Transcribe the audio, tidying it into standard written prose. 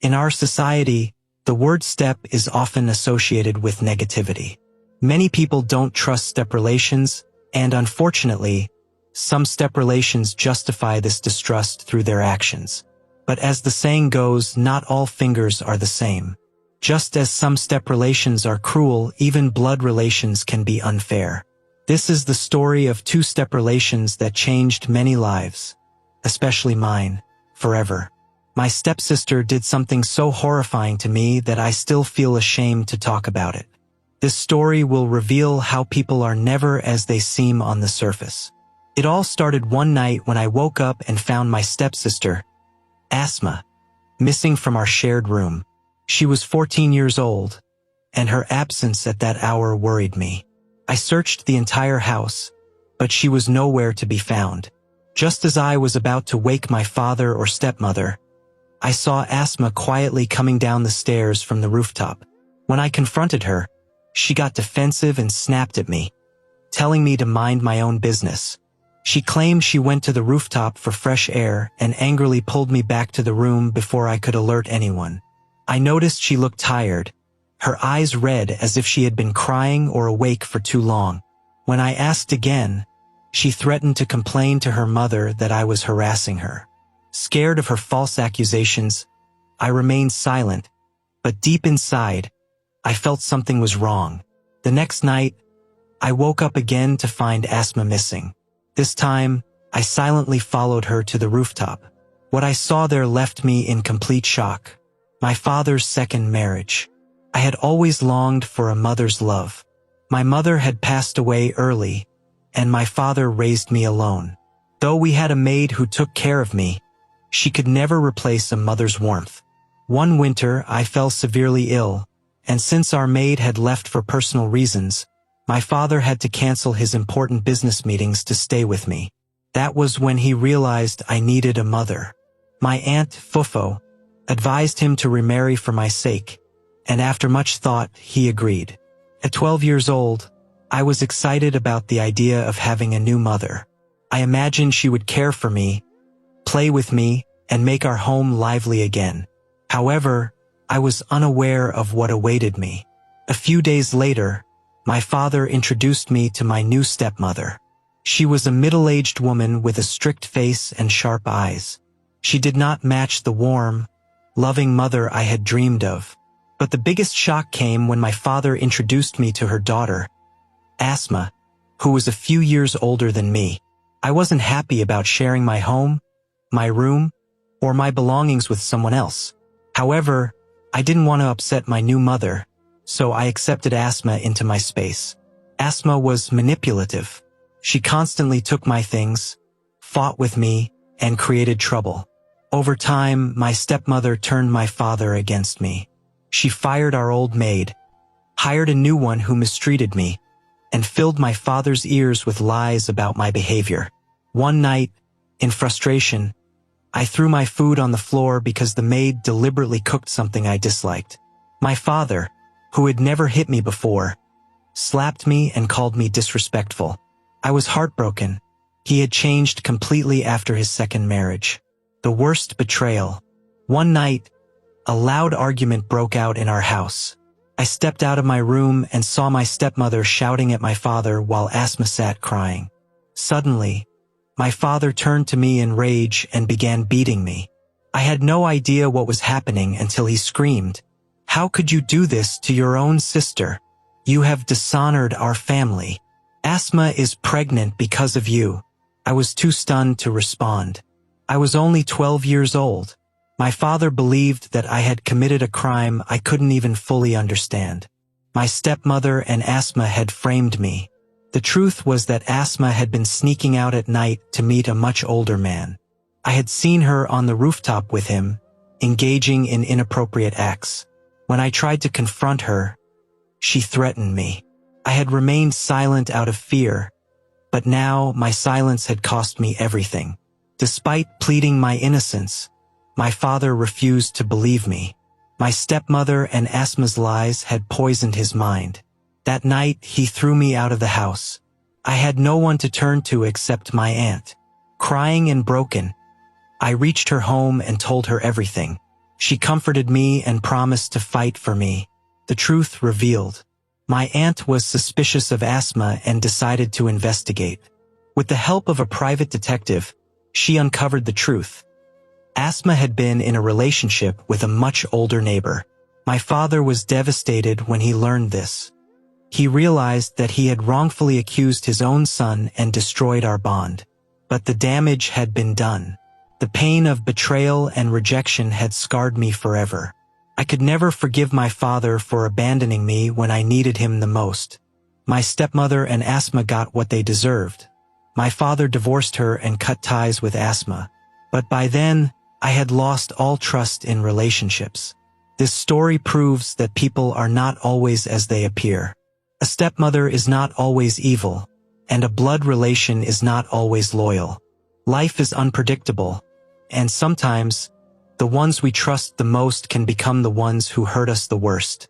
In our society, the word step is often associated with negativity. Many people don't trust step relations, and unfortunately, some step relations justify this distrust through their actions. But as the saying goes, not all fingers are the same. Just as some step relations are cruel, even blood relations can be unfair. This is the story of two step relations that changed many lives, especially mine, forever. My stepsister did something so horrifying to me that I still feel ashamed to talk about it. This story will reveal how people are never as they seem on the surface. It all started one night when I woke up and found my stepsister, Asma, missing from our shared room. She was 14 years old, and her absence at that hour worried me. I searched the entire house, but she was nowhere to be found. Just as I was about to wake my father or stepmother, I saw Asma quietly coming down the stairs from the rooftop. When I confronted her, she got defensive and snapped at me, telling me to mind my own business. She claimed she went to the rooftop for fresh air and angrily pulled me back to the room before I could alert anyone. I noticed she looked tired, her eyes red as if she had been crying or awake for too long. When I asked again, she threatened to complain to her mother that I was harassing her. Scared of her false accusations, I remained silent, but deep inside, I felt something was wrong. The next night, I woke up again to find Asma missing. This time, I silently followed her to the rooftop. What I saw there left me in complete shock. My father's second marriage. I had always longed for a mother's love. My mother had passed away early, and my father raised me alone. Though we had a maid who took care of me, she could never replace a mother's warmth. One winter, I fell severely ill, and since our maid had left for personal reasons, my father had to cancel his important business meetings to stay with me. That was when he realized I needed a mother. My aunt, Fufo, advised him to remarry for my sake, and after much thought, he agreed. At 12 years old, I was excited about the idea of having a new mother. I imagined she would care for me, play with me, and make our home lively again. However, I was unaware of what awaited me. A few days later, my father introduced me to my new stepmother. She was a middle-aged woman with a strict face and sharp eyes. She did not match the warm, loving mother I had dreamed of. But the biggest shock came when my father introduced me to her daughter, Asma, who was a few years older than me. I wasn't happy about sharing my home, my room, or my belongings with someone else. However, I didn't want to upset my new mother, so I accepted Asma into my space. Asma was manipulative. She constantly took my things, fought with me, and created trouble. Over time, my stepmother turned my father against me. She fired our old maid, hired a new one who mistreated me, and filled my father's ears with lies about my behavior. One night, in frustration, I threw my food on the floor because the maid deliberately cooked something I disliked. My father, who had never hit me before, slapped me and called me disrespectful. I was heartbroken. He had changed completely after his second marriage. The worst betrayal. One night, a loud argument broke out in our house. I stepped out of my room and saw my stepmother shouting at my father while Asma sat crying. Suddenly, my father turned to me in rage and began beating me. I had no idea what was happening until he screamed, "How could you do this to your own sister? You have dishonored our family. Asma is pregnant because of you." I was too stunned to respond. I was only 12 years old. My father believed that I had committed a crime I couldn't even fully understand. My stepmother and Asma had framed me. The truth was that Asma had been sneaking out at night to meet a much older man. I had seen her on the rooftop with him, engaging in inappropriate acts. When I tried to confront her, she threatened me. I had remained silent out of fear, but now my silence had cost me everything. Despite pleading my innocence, my father refused to believe me. My stepmother and Asma's lies had poisoned his mind. That night, he threw me out of the house. I had no one to turn to except my aunt. Crying and broken, I reached her home and told her everything. She comforted me and promised to fight for me. The truth revealed. My aunt was suspicious of Asma and decided to investigate. With the help of a private detective, she uncovered the truth. Asma had been in a relationship with a much older neighbor. My father was devastated when he learned this. He realized that he had wrongfully accused his own son and destroyed our bond. But the damage had been done. The pain of betrayal and rejection had scarred me forever. I could never forgive my father for abandoning me when I needed him the most. My stepmother and Asma got what they deserved. My father divorced her and cut ties with Asma. But by then, I had lost all trust in relationships. This story proves that people are not always as they appear. A stepmother is not always evil, and a blood relation is not always loyal. Life is unpredictable, and sometimes, the ones we trust the most can become the ones who hurt us the worst.